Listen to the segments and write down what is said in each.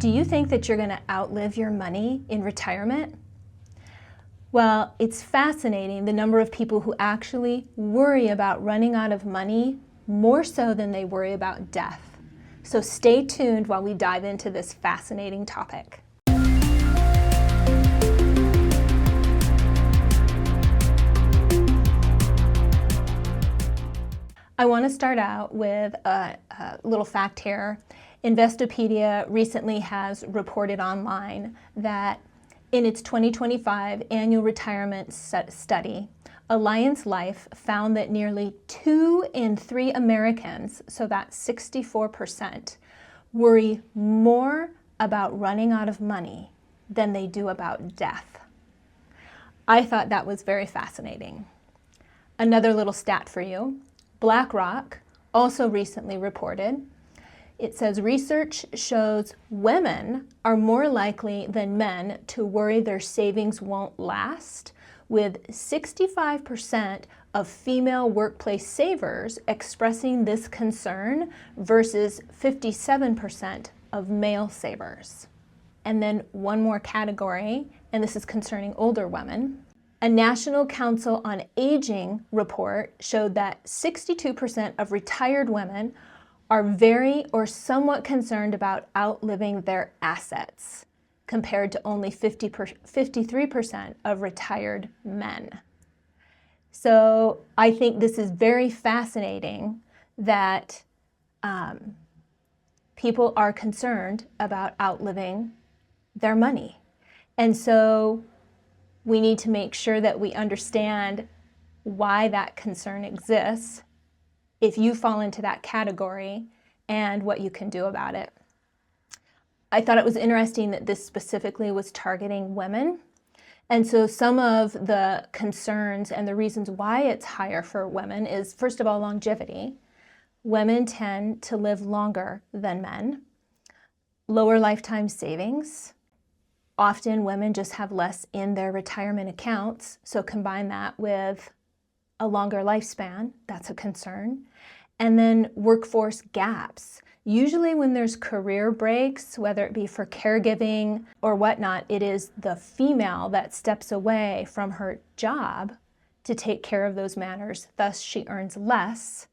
Do you think that you're going to outlive your money in retirement? Well, it's fascinating the number of people who actually worry about running out of money more so than they worry about death. So stay tuned while we dive into this fascinating topic. I want to start out with a little fact here. Investopedia recently has reported online that in its 2025 annual retirement study, Alliance Life found that nearly 2 in 3 Americans, so that's 64%, worry more about running out of money than they do about death. I thought that was very fascinating. Another little stat for you. BlackRock also recently reported, it says research shows women are more likely than men to worry their savings won't last, with 65% of female workplace savers expressing this concern versus 57% of male savers. And then one more category, and this is concerning older women. A National Council on Aging report showed that 62% of retired women are very or somewhat concerned about outliving their assets, compared to only 53% of retired men. So I think this is very fascinating that people are concerned about outliving their money. And so we need to make sure that we understand why that concern exists, if you fall into that category, and what you can do about it. I thought it was interesting that this specifically was targeting women. And so some of the concerns and the reasons why it's higher for women is, first of all, longevity. Women tend to live longer than men. Lower lifetime savings. Often women just have less in their retirement accounts, so combine that with a longer lifespan, that's a concern. And then workforce gaps. Usually when there's career breaks, whether it be for caregiving or whatnot, it is the female that steps away from her job to take care of those matters, thus she earns less.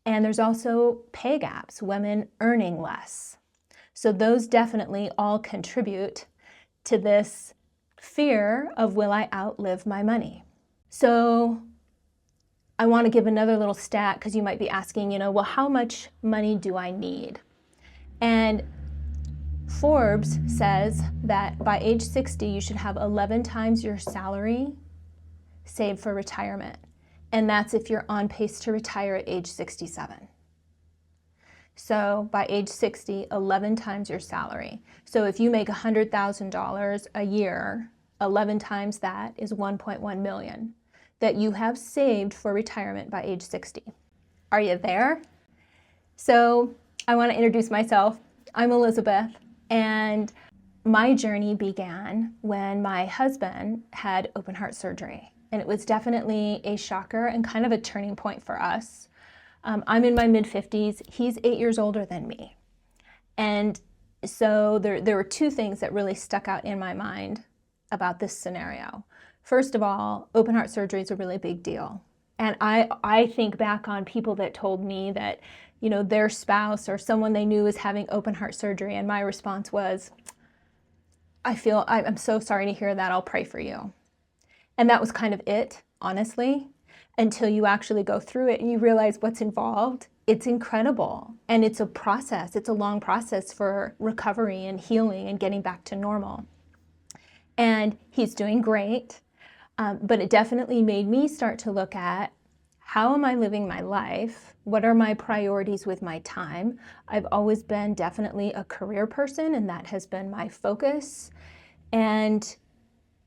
And there's also pay gaps, women earning less. So those definitely all contribute to this fear of, will I outlive my money? So I want to give another little stat, because you might be asking, well, how much money do I need? And Forbes says that by age 60, you should have 11 times your salary saved for retirement. And that's if you're on pace to retire at age 67. So by age 60, 11 times your salary. So if you make $100,000 a year, 11 times that is 1.1 million that you have saved for retirement by age 60. Are you there? So I want to introduce myself. I'm Elizabeth, and my journey began when my husband had open heart surgery. And it was definitely a shocker and kind of a turning point for us. I'm in my mid-50s. He's 8 years older than me. And so there were 2 things that really stuck out in my mind about this scenario. First of all, open heart surgery is a really big deal. And I think back on people that told me that, their spouse or someone they knew was having open heart surgery. And my response was, I'm so sorry to hear that. I'll pray for you. And that was kind of it, honestly, until you actually go through it and you realize what's involved. It's incredible. And it's a process. It's a long process for recovery and healing and getting back to normal. And he's doing great. But it definitely made me start to look at, how am I living my life? What are my priorities with my time? I've always been definitely a career person, and that has been my focus. And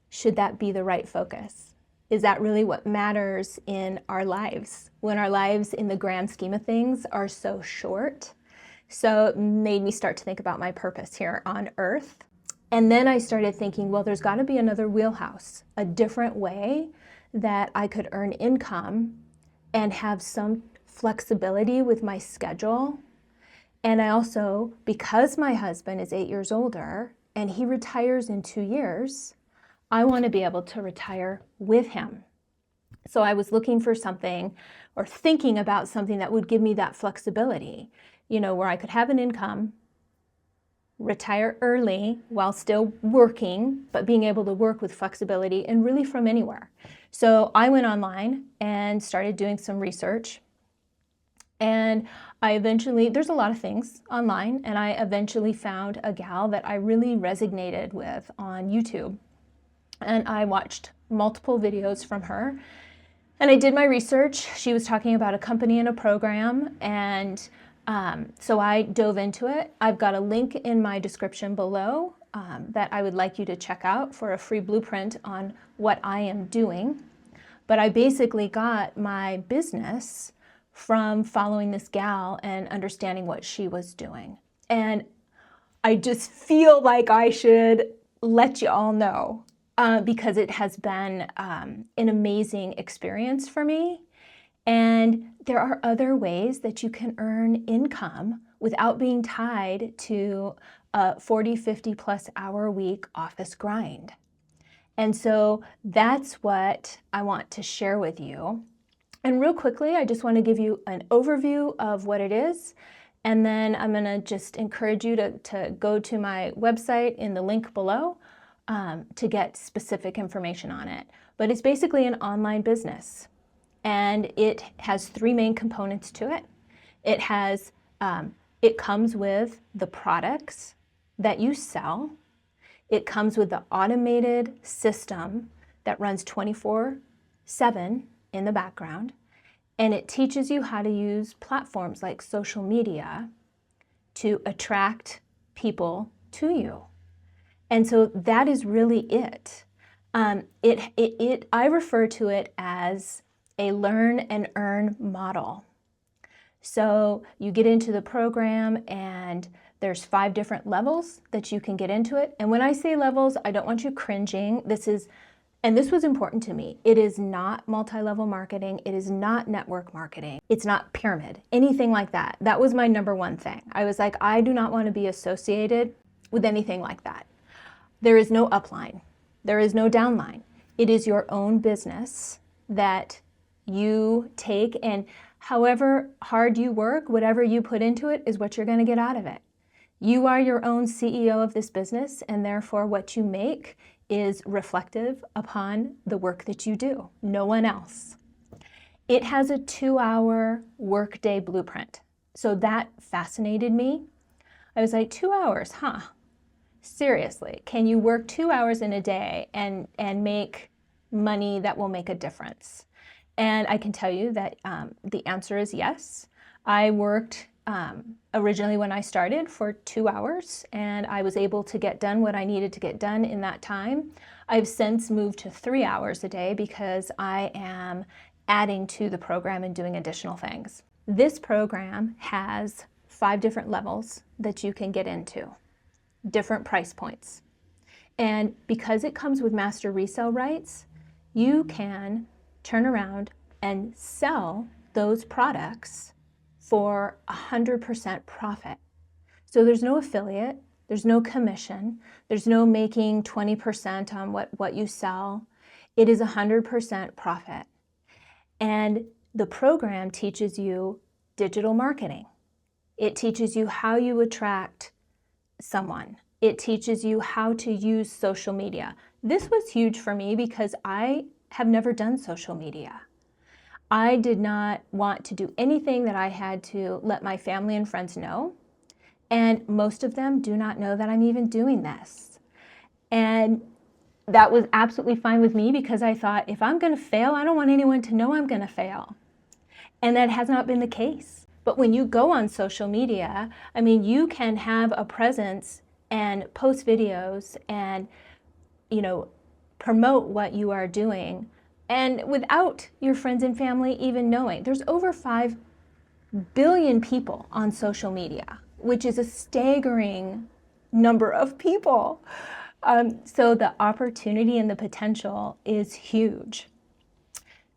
should that be the right focus? Is that really what matters in our lives, when our lives in the grand scheme of things are so short? So it made me start to think about my purpose here on earth. And then I started thinking, well, there's got to be another wheelhouse, a different way that I could earn income and have some flexibility with my schedule And I also, because my husband is 8 years older and he retires in 2 years, I want to be able to retire with him. So I was looking for something or thinking about something that would give me that flexibility, where I could have an income, retire early while still working, but being able to work with flexibility and really from anywhere. So I went online and started doing some research. And there's a lot of things online, and I eventually found a gal that I really resonated with on YouTube. And I watched multiple videos from her. And I did my research. She was talking about a company and a program, and so I dove into it. I've got a link in my description below that I would like you to check out for a free blueprint on what I am doing. But I basically got my business from following this gal and understanding what she was doing. And I just feel like I should let you all know because it has been an amazing experience for me. And there are other ways that you can earn income without being tied to a 40, 50 plus hour week office grind. And so that's what I want to share with you. And real quickly, I just want to give you an overview of what it is. And then I'm going to just encourage you to go to my website in the link below to get specific information on it. But it's basically an online business. And it has 3 main components to it. It comes with the products that you sell. It comes with the automated system that runs 24/7 in the background. And it teaches you how to use platforms like social media to attract people to you. And so that is really it. I refer to it as a learn and earn model. So you get into the program and there's 5 different levels that you can get into it. And when I say levels, I don't want you cringing. This was important to me. It is not multi-level marketing. It is not network marketing. It's not pyramid, anything like that. That was my number one thing. I was like, I do not want to be associated with anything like that. There is no upline. There is no downline. It is your own business that you take, and however hard you work, whatever you put into it is what you're going to get out of it. You are your own CEO of this business, and therefore what you make is reflective upon the work that you do, no one else. It has a 2-hour workday blueprint. So that fascinated me. I was like, 2 hours, huh? Seriously, can you work 2 hours in a day and make money that will make a difference? And I can tell you that the answer is yes. I worked originally when I started for 2 hours, and I was able to get done what I needed to get done in that time. I've since moved to 3 hours a day because I am adding to the program and doing additional things. This program has 5 different levels that you can get into, different price points. And because it comes with master resale rights, you can turn around and sell those products for 100% profit. So there's no affiliate, there's no commission, there's no making 20% on what you sell. It is 100% profit. And the program teaches you digital marketing. It teaches you how you attract someone. It teaches you how to use social media. This was huge for me because I have never done social media. I did not want to do anything that I had to let my family and friends know. And most of them do not know that I'm even doing this. And that was absolutely fine with me because I thought, if I'm going to fail, I don't want anyone to know I'm going to fail. And that has not been the case. But when you go on social media, I mean, you can have a presence and post videos and, promote what you are doing, and without your friends and family even knowing. There's over 5 billion people on social media, which is a staggering number of people. So the opportunity and the potential is huge.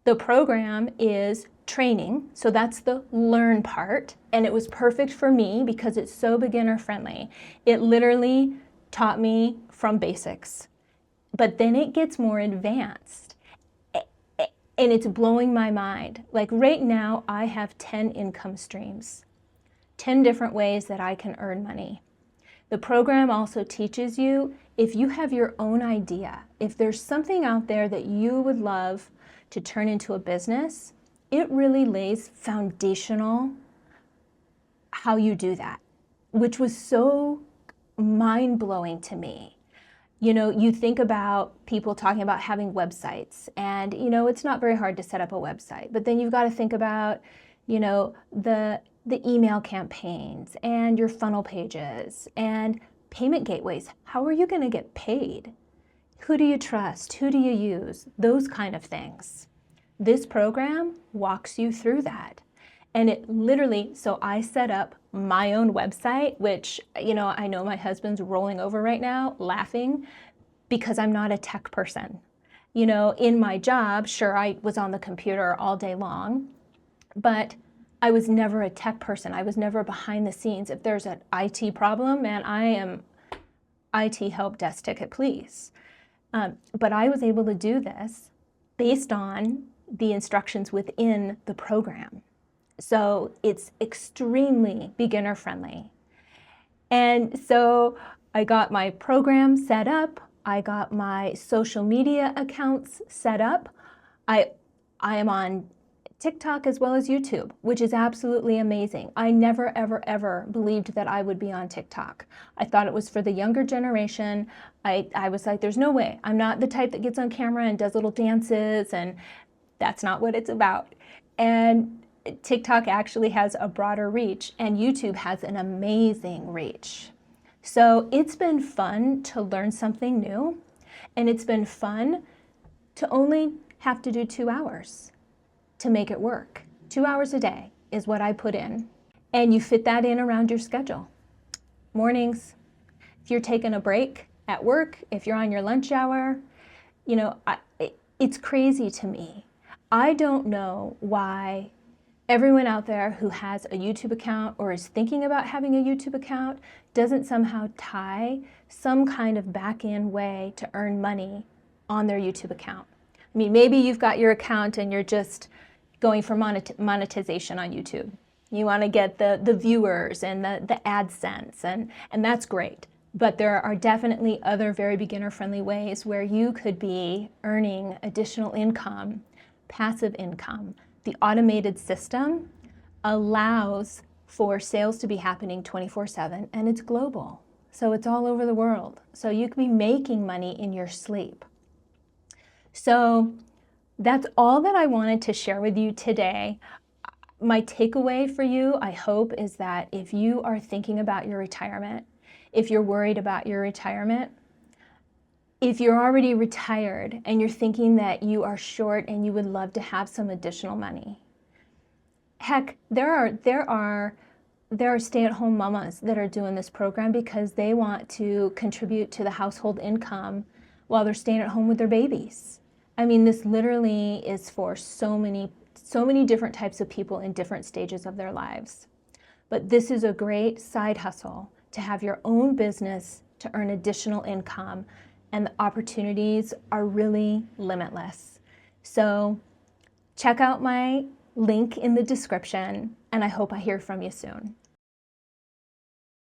The program is training, so that's the learn part, and it was perfect for me because it's so beginner friendly. It literally taught me from basics, but then it gets more advanced, and it's blowing my mind. Like right now, I have 10 income streams, 10 different ways that I can earn money. The program also teaches you, if you have your own idea, if there's something out there that you would love to turn into a business, it really lays foundational how you do that, which was so mind-blowing to me. You know, you think about people talking about having websites, and you know, it's not very hard to set up a website, but then you've got to think about, you know, the email campaigns and your funnel pages and payment gateways. How are you going to get paid? Who do you trust? Who do you use? Those kind of things. This program walks you through that. And it literally, so I set up my own website, which, you know, I know my husband's rolling over right now, laughing, because I'm not a tech person. You know, in my job, sure, I was on the computer all day long, but I was never a tech person. I was never behind the scenes. If there's an IT problem, man, I am IT help desk ticket, please. But I was able to do this based on the instructions within the program. So it's extremely beginner friendly. And so I got my program set up. I got my social media accounts set up. I am on TikTok as well as YouTube, which is absolutely amazing. I never, ever, ever believed that I would be on TikTok. I thought it was for the younger generation. I was like, there's no way. I'm not the type that gets on camera and does little dances, and that's not what it's about. And TikTok actually has a broader reach, and YouTube has an amazing reach. So it's been fun to learn something new, and it's been fun to only have to do 2 hours to make it work. 2 hours a day is what I put in, and you fit that in around your schedule. Mornings, if you're taking a break at work, if you're on your lunch hour, you know, it's crazy to me. I don't know why everyone out there who has a YouTube account or is thinking about having a YouTube account doesn't somehow tie some kind of back-end way to earn money on their YouTube account. I mean, maybe you've got your account and you're just going for monetization on YouTube. You want to get the viewers and the AdSense, and that's great. But there are definitely other very beginner-friendly ways where you could be earning additional income, passive income. The automated system allows for sales to be happening 24/7, and it's global. So it's all over the world. So you could be making money in your sleep. So that's all that I wanted to share with you today. My takeaway for you, I hope, is that if you are thinking about your retirement, if you're worried about your retirement, if you're already retired and you're thinking that you are short and you would love to have some additional money, heck, there are stay-at-home mamas that are doing this program because they want to contribute to the household income while they're staying at home with their babies. I mean, this literally is for so many different types of people in different stages of their lives. But this is a great side hustle to have your own business to earn additional income, and the opportunities are really limitless. So check out my link in the description, and I hope I hear from you soon.